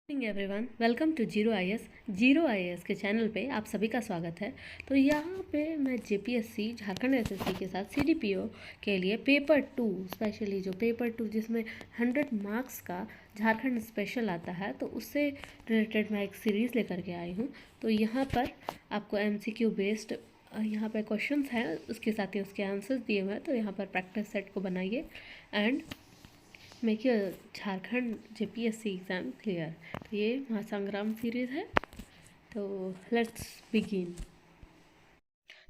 Morning everyone, welcome to zero I S के channel पे आप सभी का स्वागत है। तो यहाँ पे मैं जेपीएससी झारखंड एसएससी के साथ सीडीपीओ के लिए पेपर 2 स्पेशली जो पेपर 2 जिसमें 100 मार्क्स का झारखंड स्पेशल आता है, तो उससे रिलेटेड मैं एक सीरीज़ लेकर के आई हूँ। तो यहाँ पर आपको एमसीक्यू बेस्ड यहाँ पर क्वेश्चंस हैं, उसके साथ ही उसके आंसर्स दिए हुए हैं। तो यहाँ पर प्रैक्टिस सेट को बनाइए and make your Jharkhand JPSC exam clear. तो ये महासंग्राम सीरीज़ है, तो लेट्स बिगिन।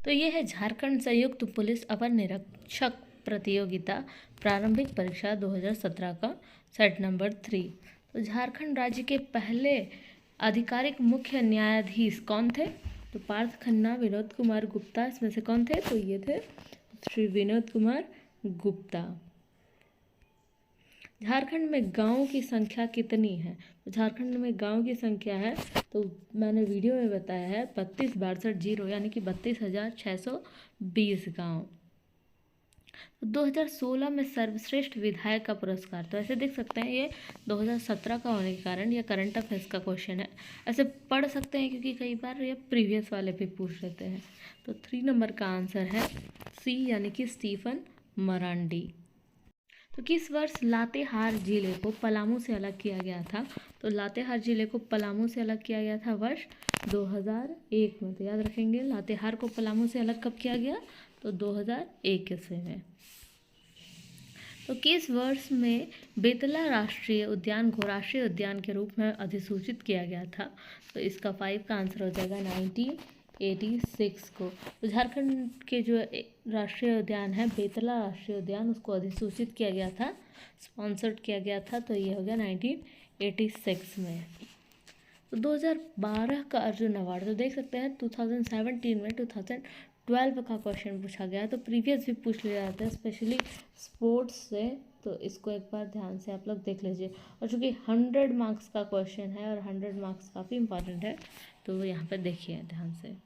तो ये है झारखंड संयुक्त पुलिस अवर निरीक्षक प्रतियोगिता प्रारंभिक परीक्षा 2017 का सेट नंबर 3। तो झारखंड राज्य के पहले आधिकारिक मुख्य न्यायाधीश कौन थे? तो पार्थ खन्ना, विनोद कुमार गुप्ता, इसमें से कौन थे? तो ये थे श्री विनोद कुमार गुप्ता। झारखंड में गाँव की संख्या कितनी है? तो झारखंड में गाँव की संख्या है, तो मैंने वीडियो में बताया है 32,62,0 यानी कि 32,620 गाँव। 2016 में सर्वश्रेष्ठ विधायक का पुरस्कार, तो ऐसे देख सकते हैं ये 2017 का होने के कारण यह करंट अफेयर्स का क्वेश्चन है, ऐसे पढ़ सकते हैं क्योंकि कई बार ये प्रीवियस वाले भी पूछ लेते हैं। तो 3 नंबर का आंसर है सी यानी कि स्टीफन मरांडी। तो किस वर्ष लातेहार जिले को पलामू से अलग किया गया था? तो लातेहार जिले को पलामू से अलग किया गया था वर्ष 2001 में। तो याद रखेंगे लातेहार को पलामू से अलग कब किया गया? तो 2001 ईस्वी में। तो किस वर्ष में बेतला राष्ट्रीय उद्यान को राष्ट्रीय उद्यान के रूप में अधिसूचित किया गया था? तो इसका 5 का आंसर हो जाएगा 1986 को। तो झारखंड के जो राष्ट्रीय उद्यान है बेतला राष्ट्रीय उद्यान, उसको अधिसूचित किया गया था, स्पॉन्सर्ड किया गया था, तो ये हो गया 1986 में। तो 2012 का अर्जुन अवार्ड, तो देख सकते हैं 2017 में 2012 का क्वेश्चन पूछा गया, तो प्रीवियस भी पूछ लिया जाता है स्पेशली स्पोर्ट्स से, तो इसको एक बार ध्यान से आप लोग देख लीजिए। और चूँकि 100 मार्क्स का क्वेश्चन है और 100 मार्क्स काफ़ी इंपॉर्टेंट है, तो यहाँ पर देखिए ध्यान से।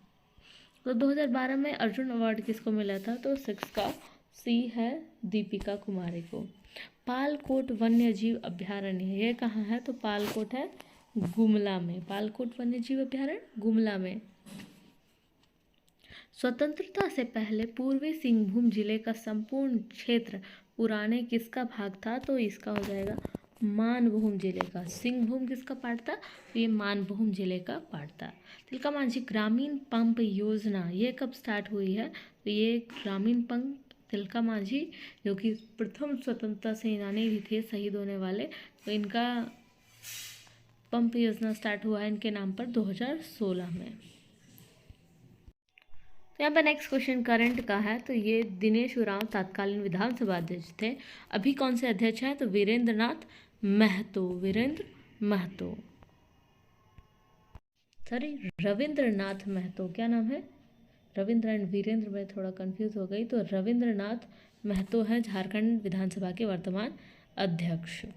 तो 2012 में अर्जुन अवार्ड किसको मिला था? तो 6 का सी है दीपिका कुमारी को। पालकोट वन्य जीव अभ्यारण्य ये कहाँ है? तो पालकोट है गुमला में, पालकोट वन्य जीव अभ्यारण्य गुमला में। स्वतंत्रता से पहले पूर्वी सिंहभूम जिले का संपूर्ण क्षेत्र पुराने किसका भाग था? तो इसका हो जाएगा मानभूम जिले का। सिंहभूम किसका पार्ट था? तो ये मानभूम जिले का पार्ट था। तिलका मांझी ग्रामीण पंप योजना ये कब स्टार्ट हुई है? तो ये ग्रामीण पंप तिलका मांझी जो कि प्रथम स्वतंत्रता सेनानी भी थे शहीद होने वाले, तो इनका पंप योजना स्टार्ट हुआ है इनके नाम पर 2016 में। तो यहाँ पर नेक्स्ट क्वेश्चन करंट का है, तो ये दिनेश उरांव तत्कालीन विधानसभा अध्यक्ष थे, अभी कौन से अध्यक्ष हैं? तो वीरेंद्र नाथ महतो, वीरेंद्र महतो, सॉरी रविंद्रनाथ महतो, क्या नाम है? रविंद्र एंड वीरेंद्र में थोड़ा कंफ्यूज हो गई, तो रविंद्रनाथ महतो हैं झारखंड विधानसभा के वर्तमान अध्यक्ष। तो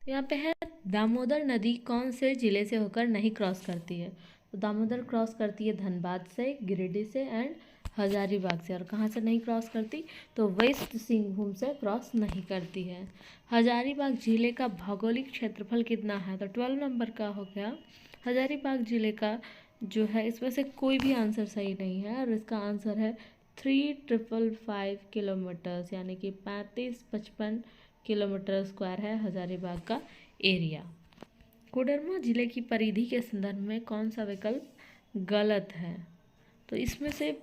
यहाँ पे है दामोदर नदी कौन से जिले से होकर नहीं क्रॉस करती है? तो दामोदर क्रॉस करती है धनबाद से, गिरिडीह से एंड हजारीबाग से। और कहाँ से नहीं क्रॉस करती? तो वेस्ट सिंहभूम से क्रॉस नहीं करती है। हजारीबाग जिले का भौगोलिक क्षेत्रफल कितना है? तो 12 नंबर का हो गया। हजारीबाग जिले का जो है इसमें से कोई भी आंसर सही नहीं है, और इसका आंसर है 3555 किलोमीटर्स यानी कि 3555 किलोमीटर स्क्वायर है हजारीबाग का एरिया। कोडरमा जिले की परिधि के संदर्भ में कौन सा विकल्प गलत है? तो इसमें से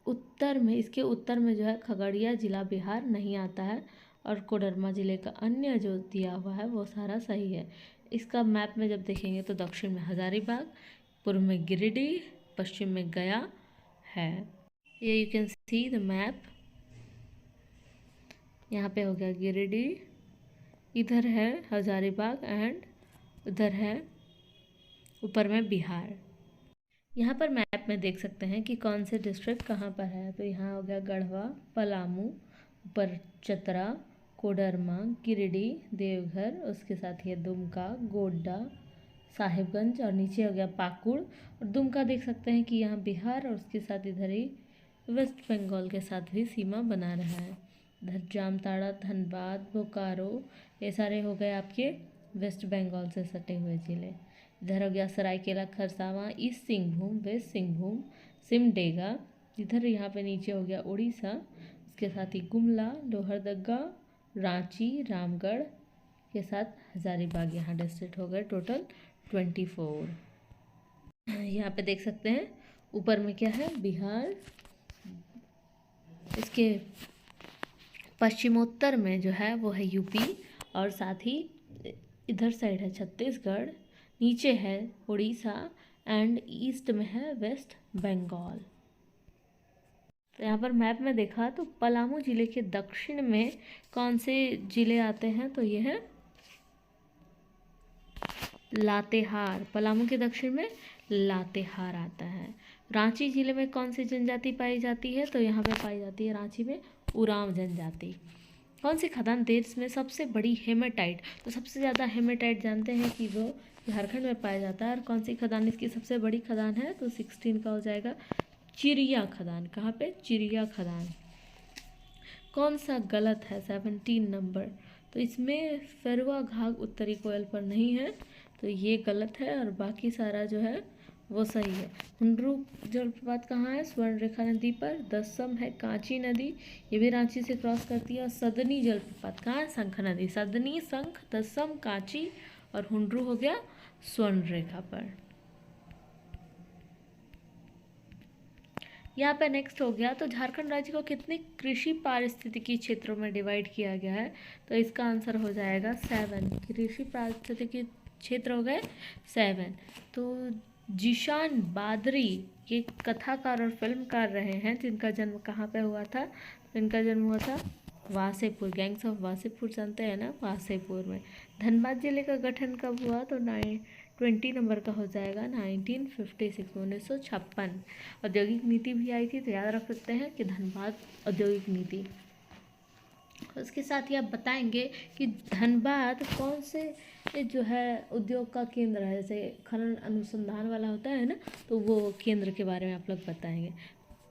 उत्तर में, इसके उत्तर में जो है खगड़िया जिला बिहार नहीं आता है, और कोडरमा जिले का अन्य जो दिया हुआ है वो सारा सही है। इसका मैप में जब देखेंगे तो दक्षिण में हजारीबाग, पूर्व में गिरिडीह, पश्चिम में गया है। ये you can see the map, यहाँ पे हो गया गिरिडीह, इधर है हजारीबाग एंड उधर है ऊपर में बिहार। यहाँ पर मैप में देख सकते हैं कि कौन से डिस्ट्रिक्ट कहाँ पर है। तो यहाँ हो गया गढ़वा, पलामू, ऊपर चतरा, कोडरमा, गिरिडीह, देवघर, उसके साथ ये दुमका, गोड्डा, साहिबगंज, और नीचे हो गया पाकुड़। और दुमका देख सकते हैं कि यहाँ बिहार और उसके साथ इधर ही वेस्ट बंगाल के साथ भी सीमा बना रहा है। इधर जामताड़ा, धनबाद, बोकारो, ये सारे हो गए आपके वेस्ट बंगाल से सटे हुए जिले। इधर हो गया सरायकेला खरसावां, ईस्ट सिंहभूम, वेस्ट सिंहभूम, सिमडेगा। इधर यहाँ पे नीचे हो गया उड़ीसा, उसके साथ ही गुमला, लोहरदगा, रांची, रामगढ़ के साथ हजारीबाग यहाँ डिस्ट्रिक्ट हो गए टोटल 24। यहाँ पे देख सकते हैं ऊपर में क्या है, बिहार, इसके पश्चिमोत्तर में जो है वो है यूपी, और साथ ही इधर साइड है छत्तीसगढ़, नीचे है उड़ीसा, एंड ईस्ट में है वेस्ट बंगाल। तो यहाँ पर मैप में देखा तो पलामू जिले के दक्षिण में कौन से जिले आते हैं, तो ये है लातेहार। पलामू के दक्षिण में लातेहार आता है। रांची जिले में कौन सी जनजाति पाई जाती है, तो यहाँ पे पाई जाती है रांची में उरांव जनजाति। कौन सी खदान देश में सबसे बड़ी हेमेटाइट, तो सबसे ज़्यादा हेमेटाइट जानते हैं कि वो झारखंड में पाया जाता है। और कौन सी खदान इसकी सबसे बड़ी खदान है, तो 16 का हो जाएगा चिरिया खदान। कहाँ पे, चिरिया खदान। कौन सा गलत है, 17 नंबर, तो इसमें फेरुआ घाघ उत्तरी कोयल पर नहीं है, तो ये गलत है, और बाकी सारा जो है वो सही है। हुंड्रू जलप्रपात कहाँ है, स्वर्णरेखा नदी पर। दसम है कांची नदी, ये भी रांची से क्रॉस करती है। और सदनी जलप्रपात कहाँ है, शंख नदी। सदनी, शंख, दसम, कांची, और हुंड्रू हो गया स्वर्णरेखा पर। यहाँ पे नेक्स्ट हो गया, तो झारखंड राज्य को कितने कृषि पारिस्थितिकी क्षेत्रों में डिवाइड किया गया है, तो इसका आंसर हो जाएगा 7। कृषि पारिस्थितिकी क्षेत्र हो गए 7। तो जिशान बादरी ये कथाकार और फिल्मकार रहे हैं, जिनका जन्म कहाँ पे हुआ था, तो इनका जन्म हुआ था वासेपुर, गैंग्स ऑफ वासेपुर जानते हैं ना, वासेपुर में। धनबाद जिले का गठन कब हुआ, तो 20 नंबर का हो जाएगा 1956, 1956। औद्योगिक नीति भी आई थी, तो याद रख सकते हैं कि धनबाद औद्योगिक नीति। उसके साथ ही आप बताएंगे कि धनबाद कौन से जो है उद्योग का केंद्र है, जैसे खनन अनुसंधान वाला होता है ना, तो वो केंद्र के बारे में आप लोग बताएंगे।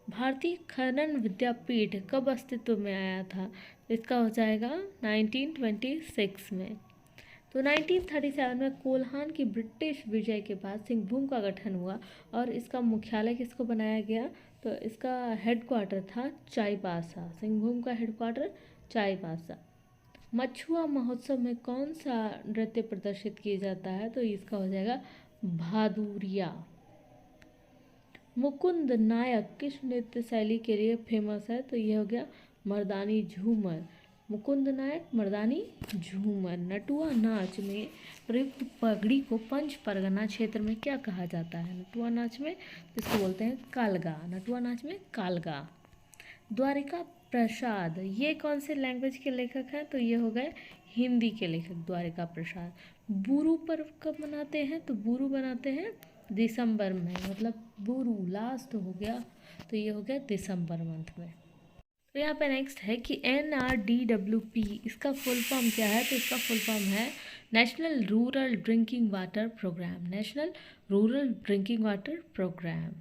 भारतीय खनन विद्यापीठ कब अस्तित्व में आया था, इसका हो जाएगा 1926 में। तो 1937 में कोल्हान की ब्रिटिश विजय के बाद सिंहभूम का गठन हुआ, और इसका मुख्यालय किसको बनाया गया, तो इसका हेडक्वार्टर था चाईबासा। सिंहभूम का हेडक्वार्टर चाईबासा। मछुआ महोत्सव में कौन सा नृत्य प्रदर्शित किया जाता है, तो इसका हो जाएगा भादुरिया। मुकुंद नायक किस नृत्य शैली के लिए फेमस है, तो ये हो गया मर्दानी झूमर। मुकुंद नायक मर्दानी झूमर। नटुआ नाच में प्रयुक्त पगड़ी को पंच परगना क्षेत्र में क्या कहा जाता है, नटुआ नाच में इसको बोलते हैं कालगा। नटुआ नाच में कालगा। द्वारिका प्रसाद ये कौन से लैंग्वेज के लेखक हैं, तो ये हो गए हिंदी के लेखक द्वारिका प्रसाद। बुरू पर्व कब मनाते हैं, तो बुरू बनाते हैं दिसंबर में, मतलब बुरू लास्ट हो गया, तो ये हो गया दिसंबर मंथ में। तो यहाँ पे नेक्स्ट है कि NRDWP इसका फुल फॉर्म क्या है, तो इसका फुल फॉर्म है national rural drinking water programme. National rural drinking water programme.